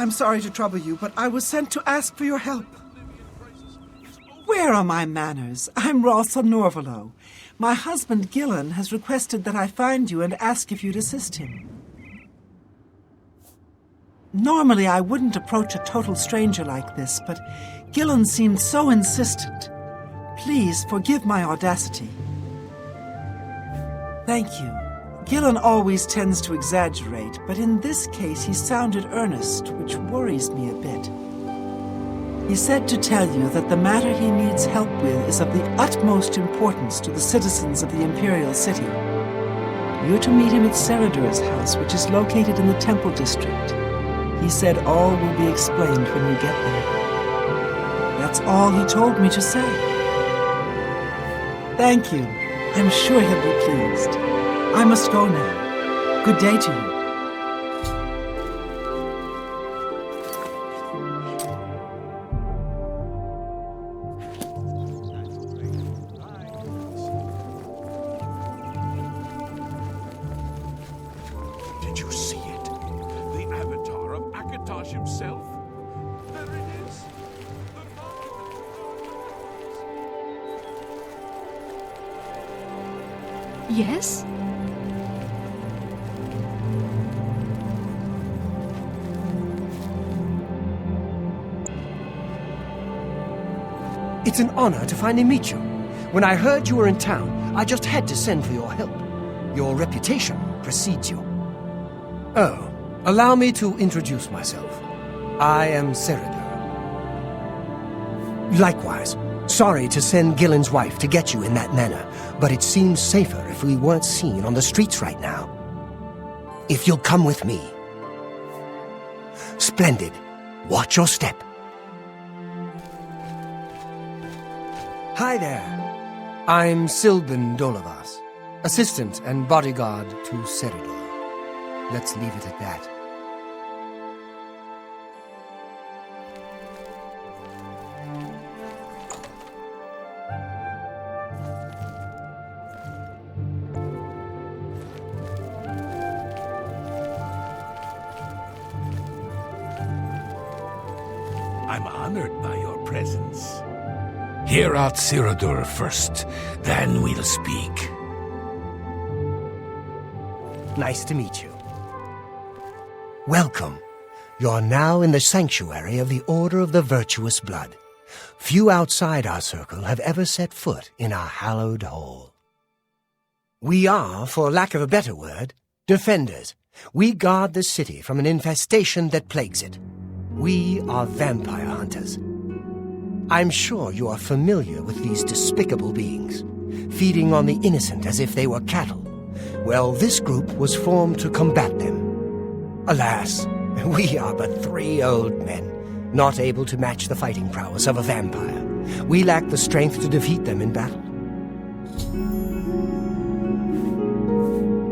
I'm sorry to trouble you, but I was sent to ask for your help. Where are my manners? I'm Rosa Norvalo. My husband, Gillen, has requested that I find you and ask if you'd assist him. Normally, I wouldn't approach a total stranger like this, but Gillen seemed so insistent. Please forgive my audacity. Thank you. Gillen always tends to exaggerate, but in this case he sounded earnest, which worries me a bit. He said to tell you that the matter he needs help with is of the utmost importance to the citizens of the Imperial City. You're to meet him at Seradur's house, which is located in the Temple District. He said all will be explained when you get there. That's all he told me to say. Thank you. I'm sure he'll be pleased. I must go now. Good day to you. Did you see it? The avatar of Akatosh himself? There it is. Yes? It's an honor to finally meet you. When I heard you were in town, I just had to send for your help. Your reputation precedes you. Oh, allow me to introduce myself. I am Seradur. Likewise, sorry to send Gillen's wife to get you in that manner, but it seems safer if we weren't seen on the streets right now. If you'll come with me. Splendid. Watch your step. Hi there. I'm Silben Dolavas, assistant and bodyguard to Seradur. Let's leave it at that. I'm honored by your presence. Hear out Seradur first, then we'll speak. Nice to meet you. Welcome. You're now in the sanctuary of the Order of the Virtuous Blood. Few outside our circle have ever set foot in our hallowed hall. We are, for lack of a better word, defenders. We guard the city from an infestation that plagues it. We are vampire hunters. I'm sure you are familiar with these despicable beings, feeding on the innocent as if they were cattle. Well, this group was formed to combat them. Alas, we are but 3 old men, not able to match the fighting prowess of a vampire. We lack the strength to defeat them in battle.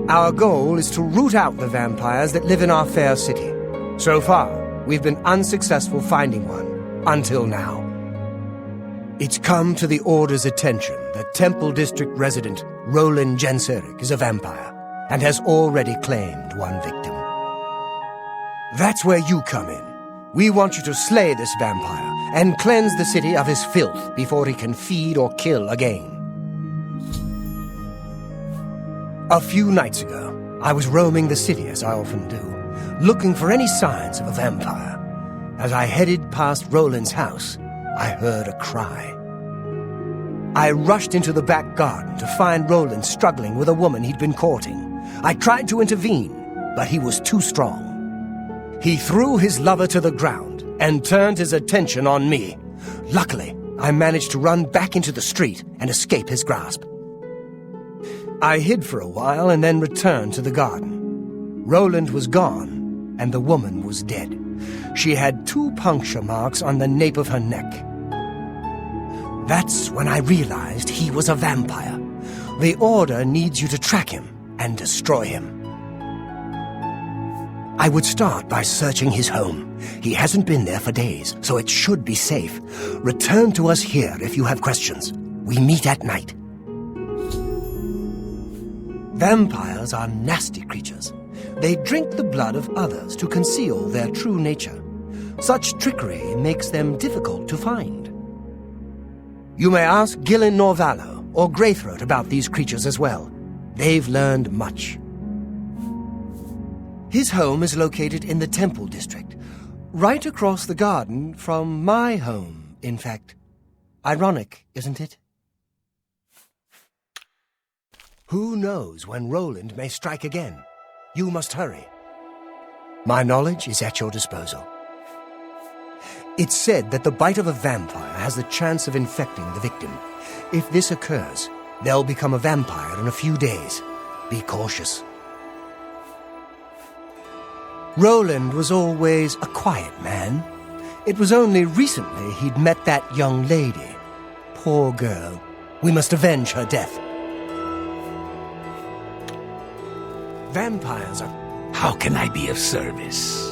Our goal is to root out the vampires that live in our fair city. So far, we've been unsuccessful finding one, until now. It's come to the Order's attention that Temple District resident Roland Jenserik is a vampire, and has already claimed one victim. That's where you come in. We want you to slay this vampire, and cleanse the city of his filth before he can feed or kill again. A few nights ago, I was roaming the city as I often do, looking for any signs of a vampire. As I headed past Roland's house, I heard a cry. I rushed into the back garden to find Roland struggling with a woman he'd been courting. I tried to intervene, but he was too strong. He threw his lover to the ground and turned his attention on me. Luckily, I managed to run back into the street and escape his grasp. I hid for a while and then returned to the garden. Roland was gone, and the woman was dead. She had 2 puncture marks on the nape of her neck. That's when I realized he was a vampire. The Order needs you to track him and destroy him. I would start by searching his home. He hasn't been there for days, so it should be safe. Return to us here if you have questions. We meet at night. Vampires are nasty creatures. They drink the blood of others to conceal their true nature. Such trickery makes them difficult to find. You may ask Gillen Norvallo or Greythroat about these creatures as well. They've learned much. His home is located in the Temple District, right across the garden from my home, in fact. Ironic, isn't it? Who knows when Roland may strike again? You must hurry. My knowledge is at your disposal. It's said that the bite of a vampire has the chance of infecting the victim. If this occurs, they'll become a vampire in a few days. Be cautious. Roland was always a quiet man. It was only recently he'd met that young lady. Poor girl. We must avenge her death. Vampires are... How can I be of service?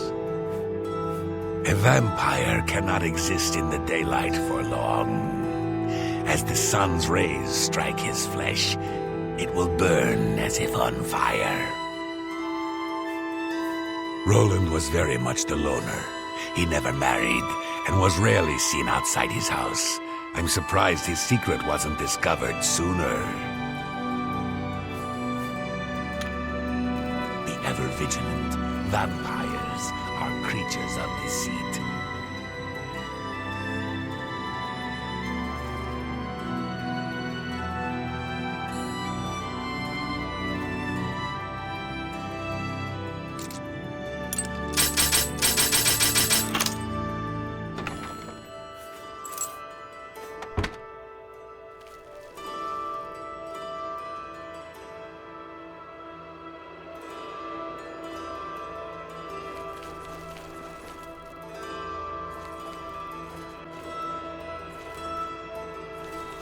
A vampire cannot exist in the daylight for long. As the sun's rays strike his flesh, it will burn as if on fire. Roland was very much the loner. He never married and was rarely seen outside his house. I'm surprised his secret wasn't discovered sooner. The ever-vigilant vampires are creatures of deceit.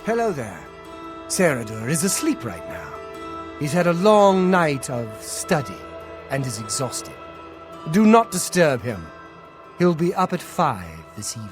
Hello there. Saradur is asleep right now. He's had a long night of study and is exhausted. Do not disturb him. He'll be up at 5 this evening.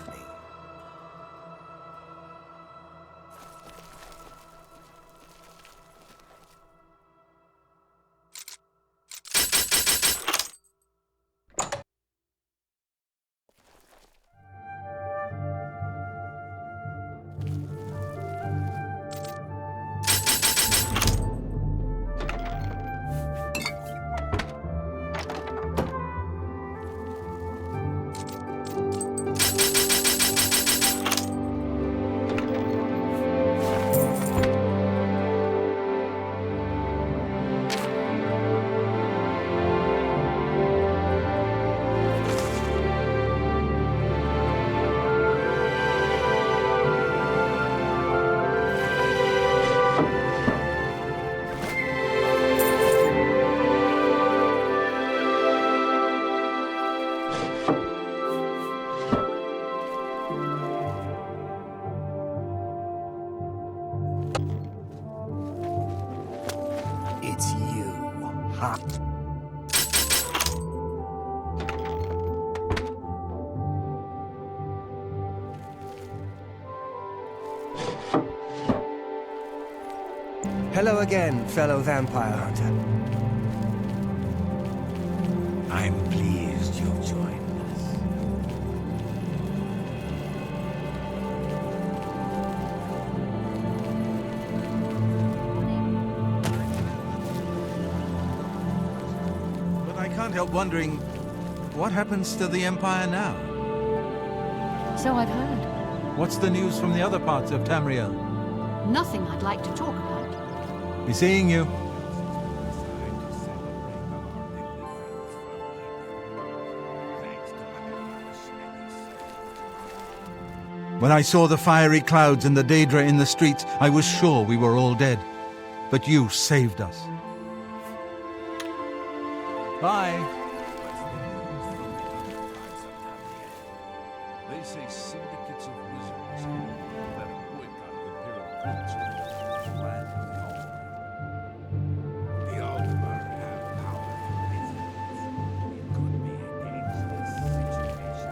It's you, huh? Hello again, fellow vampire hunter. I'm pleased you've joined us. But I can't help wondering, what happens to the Empire now? So I've heard. What's the news from the other parts of Tamriel? Nothing I'd like to talk about. Be seeing you. When I saw the fiery clouds and the Daedra in the streets, I was sure we were all dead. But you saved us. Bye. They say syndicates of wizards that boycott imperial culture. The Altmer have power in business. It could be against this situation.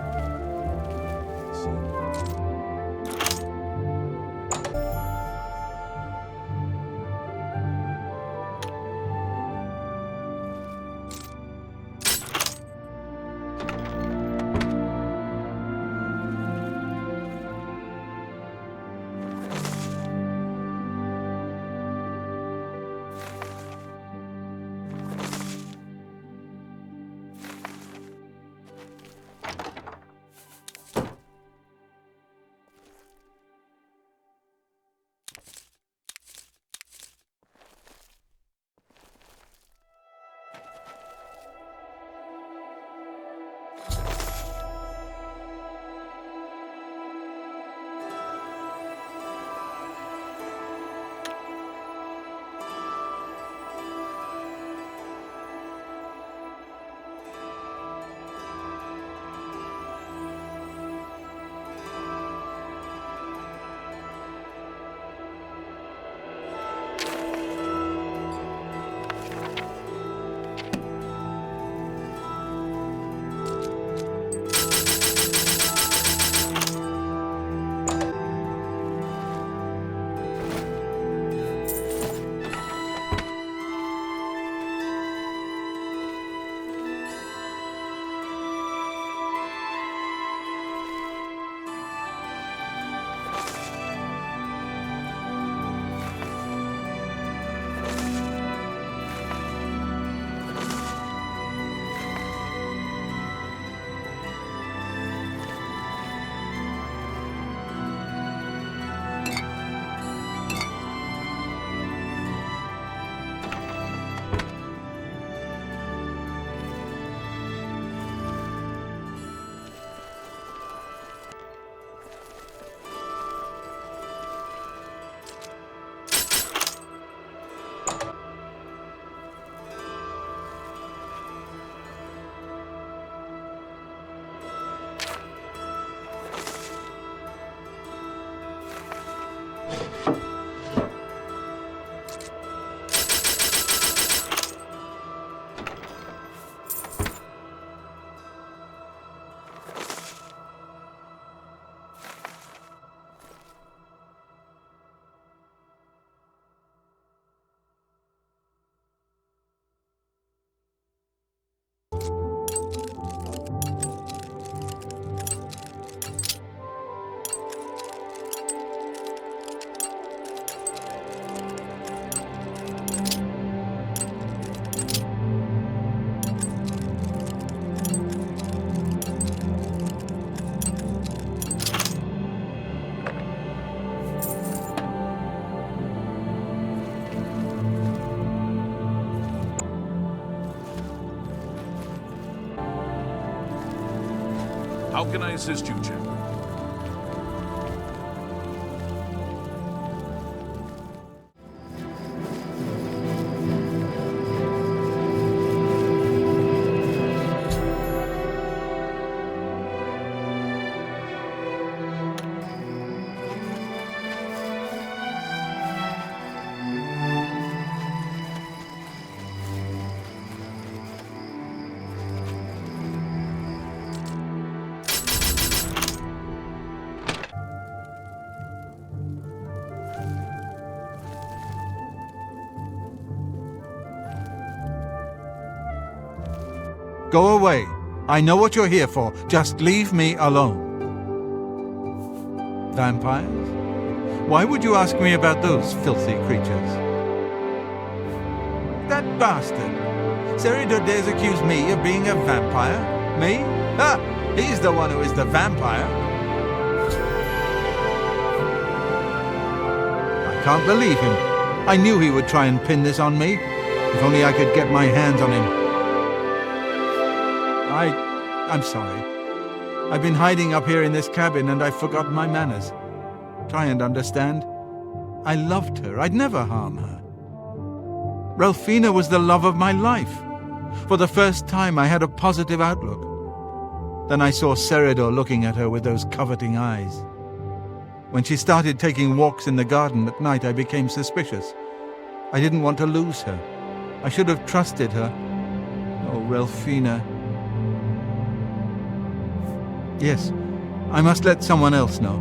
How can I assist you, Chamber? Go away. I know what you're here for. Just leave me alone. Vampires? Why would you ask me about those filthy creatures? That bastard! Seridor dares accuse me of being a vampire? Me? Ha! He's the one who is the vampire. I can't believe him. I knew he would try and pin this on me. If only I could get my hands on him. I'm sorry. I've been hiding up here in this cabin and I've forgotten my manners. Try and understand. I loved her. I'd never harm her. Ralphina was the love of my life. For the first time I had a positive outlook. Then I saw Seridor looking at her with those coveting eyes. When she started taking walks in the garden at night, I became suspicious. I didn't want to lose her. I should have trusted her. Oh, Ralphina. Yes, I must let someone else know.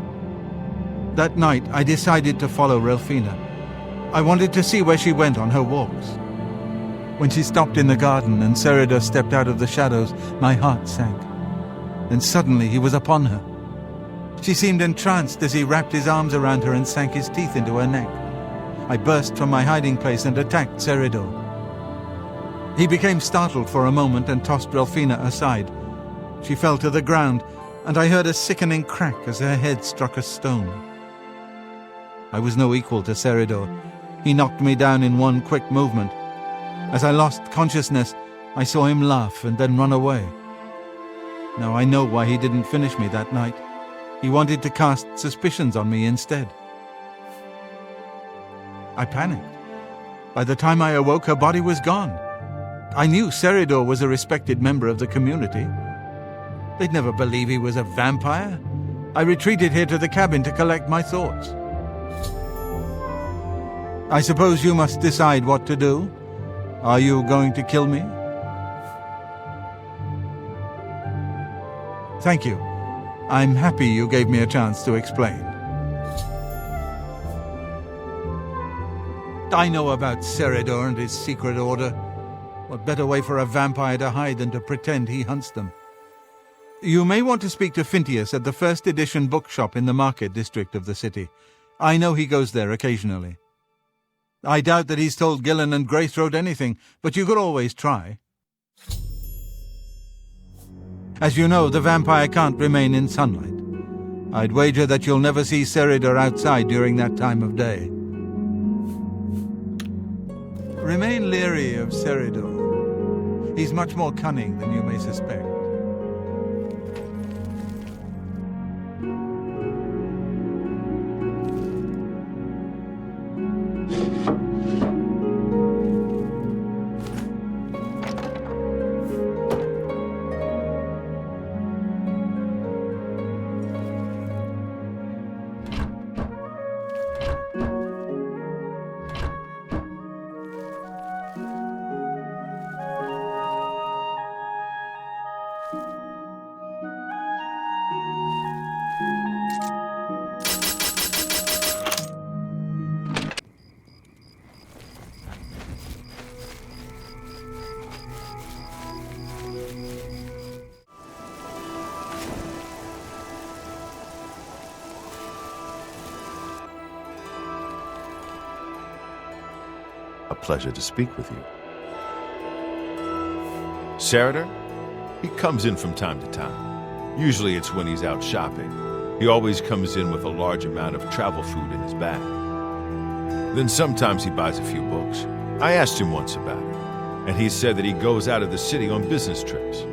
That night, I decided to follow Ralphina. I wanted to see where she went on her walks. When she stopped in the garden and Seridor stepped out of the shadows, my heart sank. Then suddenly he was upon her. She seemed entranced as he wrapped his arms around her and sank his teeth into her neck. I burst from my hiding place and attacked Seridor. He became startled for a moment and tossed Ralphina aside. She fell to the ground, and I heard a sickening crack as her head struck a stone. I was no equal to Seridor. He knocked me down in one quick movement. As I lost consciousness, I saw him laugh and then run away. Now I know why he didn't finish me that night. He wanted to cast suspicions on me instead. I panicked. By the time I awoke, her body was gone. I knew Seridor was a respected member of the community. They'd never believe he was a vampire. I retreated here to the cabin to collect my thoughts. I suppose you must decide what to do. Are you going to kill me? Thank you. I'm happy you gave me a chance to explain. I know about Seridor and his secret order. What better way for a vampire to hide than to pretend he hunts them? You may want to speak to Phintius at the first edition bookshop in the market district of the city. I know he goes there occasionally. I doubt that he's told Gillen and Greythroat anything, but you could always try. As you know, the vampire can't remain in sunlight. I'd wager that you'll never see Seridor outside during that time of day. Remain leery of Seridor. He's much more cunning than you may suspect. pleasure to speak with you. Senator? He comes in from time to time. Usually it's when he's out shopping. He always comes in with a large amount of travel food in his bag. Then sometimes he buys a few books. I asked him once about it, and he said that he goes out of the city on business trips.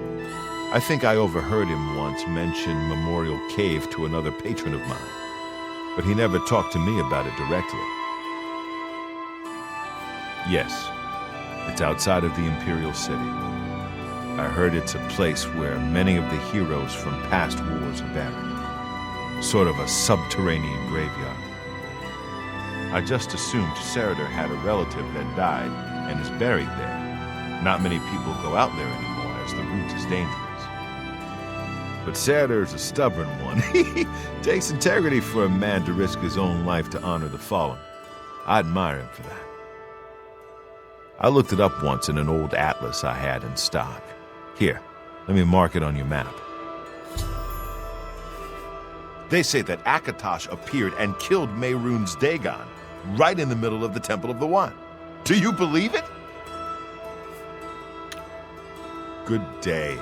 I think I overheard him once mention Memorial Cave to another patron of mine, but he never talked to me about it directly. Yes, it's outside of the Imperial City. I heard it's a place where many of the heroes from past wars are buried. Sort of a subterranean graveyard. I just assumed Senator had a relative that died and is buried there. Not many people go out there anymore as the route is dangerous. But Senator's a stubborn one. He takes integrity for a man to risk his own life to honor the fallen. I admire him for that. I looked it up once in an old atlas I had in stock. Here, let me mark it on your map. They say that Akatosh appeared and killed Mehrunes Dagon right in the middle of the Temple of the One. Do you believe it? Good day.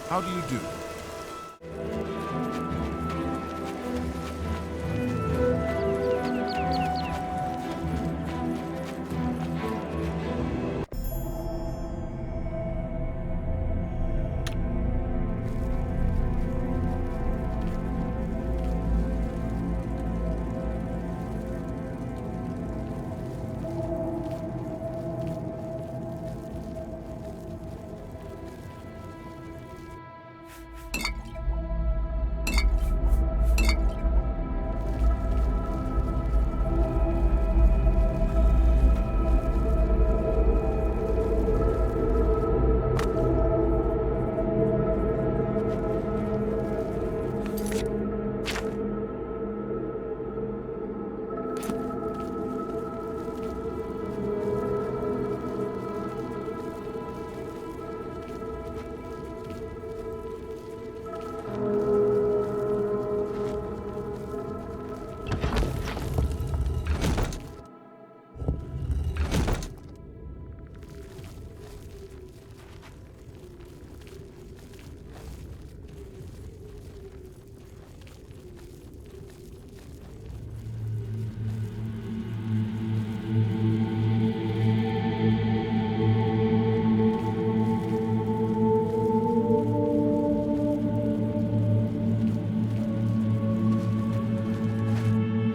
How do you do?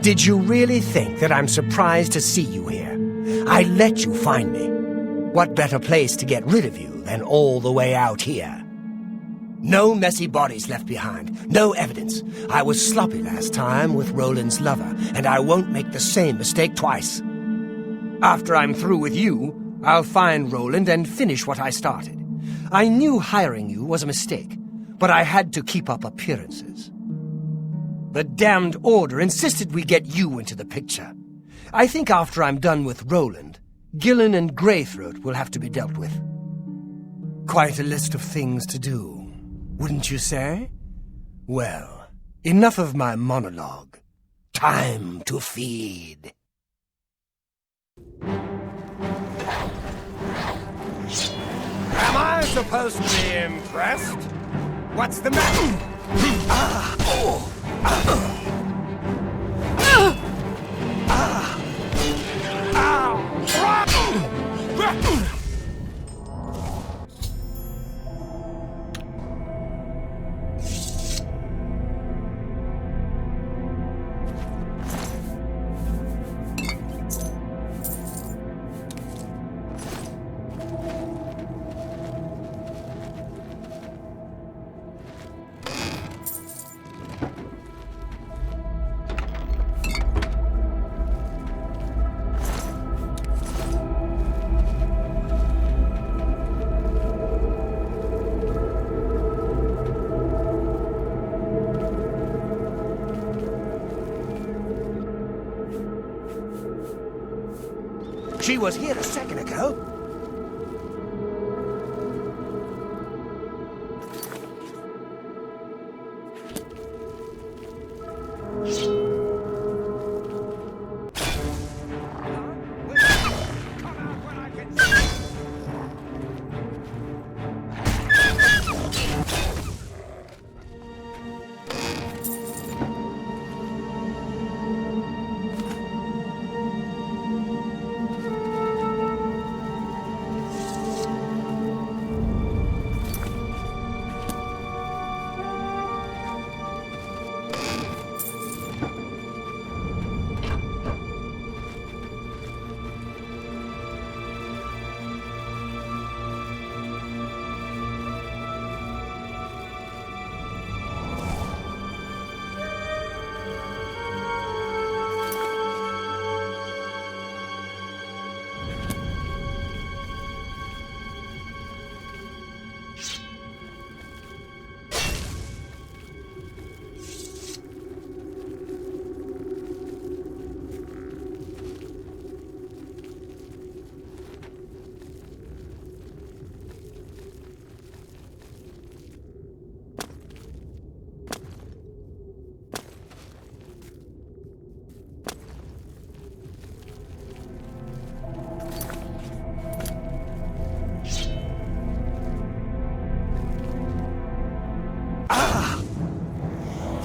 Did you really think that I'm surprised to see you here? I let you find me. What better place to get rid of you than all the way out here? No messy bodies left behind, no evidence. I was sloppy last time with Roland's lover, and I won't make the same mistake twice. After I'm through with you, I'll find Roland and finish what I started. I knew hiring you was a mistake, but I had to keep up appearances. The damned Order insisted we get you into the picture. I think after I'm done with Roland, Gillen and Greythroat will have to be dealt with. Quite a list of things to do, wouldn't you say? Well, enough of my monologue. Time to feed. Am I supposed to be impressed? What's the matter? She was here a second ago.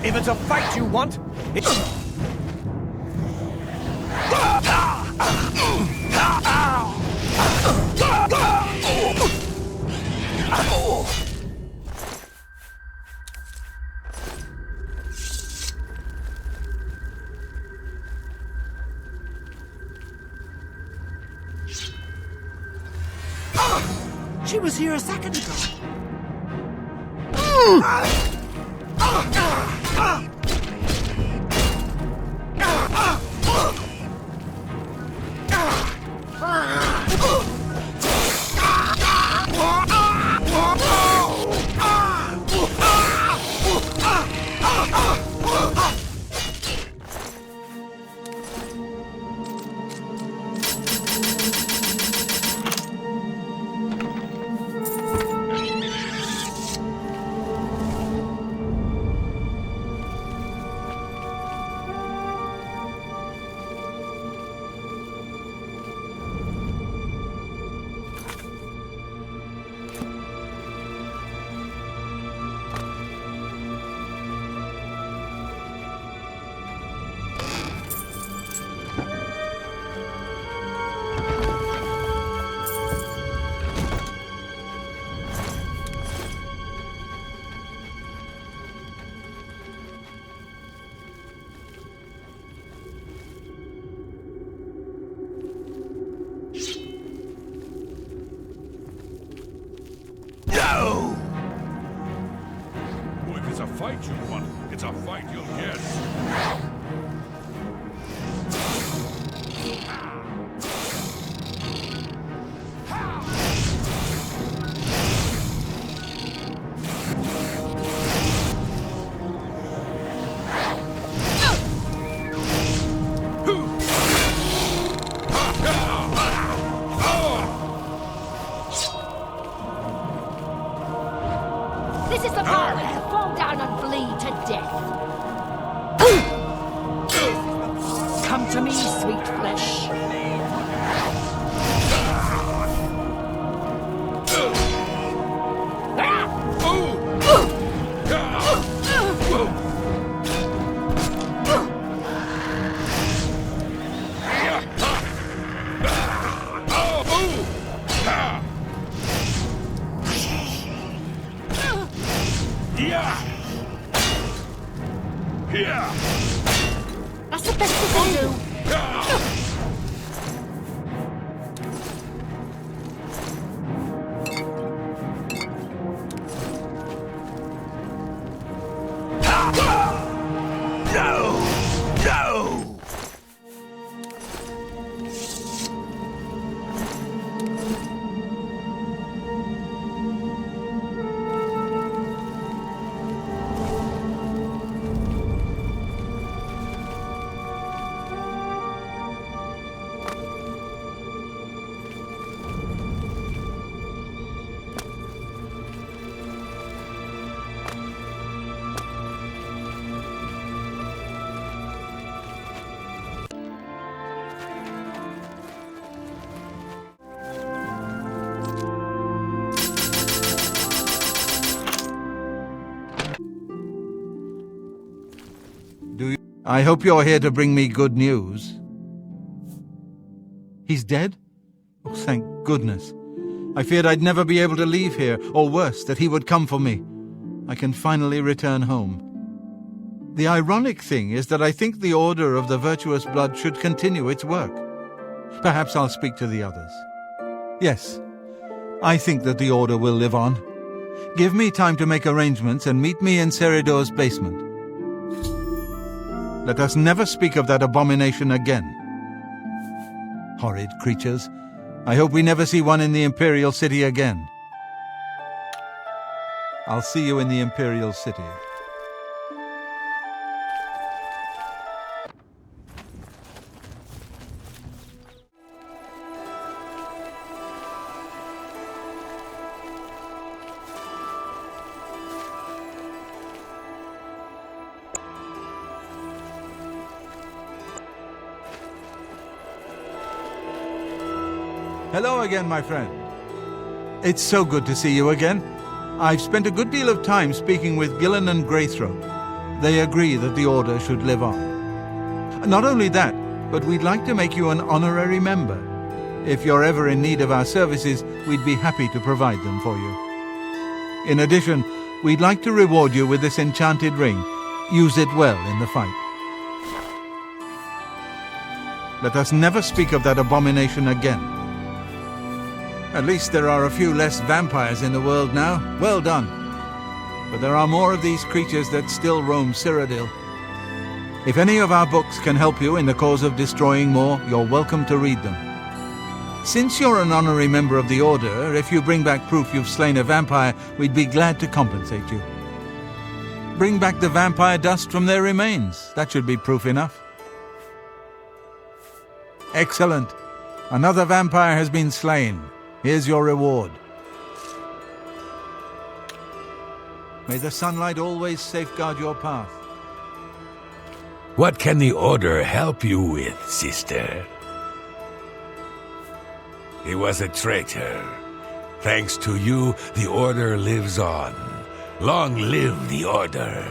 If it's a fight you want, She was here a second ago. Fight you want, it's a fight you'll get. This is the part where you fall down and bleed to death. Come to me, sweet flesh. That's the best we can do. I hope you're here to bring me good news. He's dead? Oh, thank goodness. I feared I'd never be able to leave here, or worse, that he would come for me. I can finally return home. The ironic thing is that I think the Order of the Virtuous Blood should continue its work. Perhaps I'll speak to the others. Yes, I think that the Order will live on. Give me time to make arrangements and meet me in Seridor's basement. Let us never speak of that abomination again. Horrid creatures. I hope we never see one in the Imperial City again. I'll see you in the Imperial City. Hello again, my friend. It's so good to see you again. I've spent a good deal of time speaking with Gillen and Greythroat. they agree that the Order should live on. Not only that, but we'd like to make you an honorary member. If you're ever in need of our services, we'd be happy to provide them for you. In addition, we'd like to reward you with this enchanted ring. Use it well in the fight. Let us never speak of that abomination again. At least there are a few less vampires in the world now. Well done. But there are more of these creatures that still roam Cyrodiil. If any of our books can help you in the cause of destroying more, you're welcome to read them. Since you're an honorary member of the Order, if you bring back proof you've slain a vampire, we'd be glad to compensate you. Bring back the vampire dust from their remains. That should be proof enough. Excellent. Another vampire has been slain. Here's your reward. May the sunlight always safeguard your path. What can the Order help you with, sister? He was a traitor. Thanks to you, the Order lives on. Long live the Order.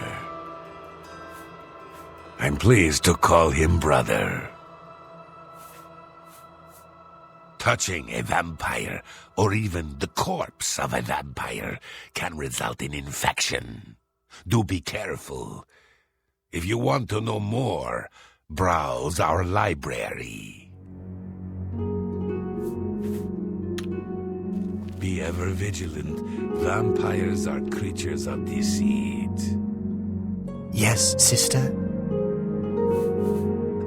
I'm pleased to call him brother. Touching a vampire, or even the corpse of a vampire, can result in infection. Do be careful. If you want to know more, browse our library. Be ever vigilant. Vampires are creatures of deceit. Yes, sister?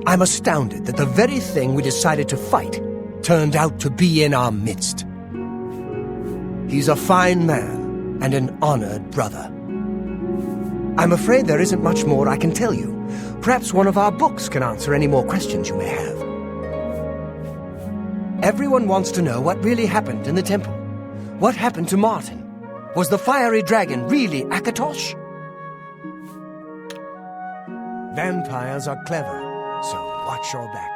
I'm astounded that the very thing we decided to fight turned out to be in our midst. He's a fine man and an honored brother. I'm afraid there isn't much more I can tell you. Perhaps one of our books can answer any more questions you may have. Everyone wants to know what really happened in the temple. What happened to Martin? Was the fiery dragon really Akatosh? Vampires are clever, so watch your back.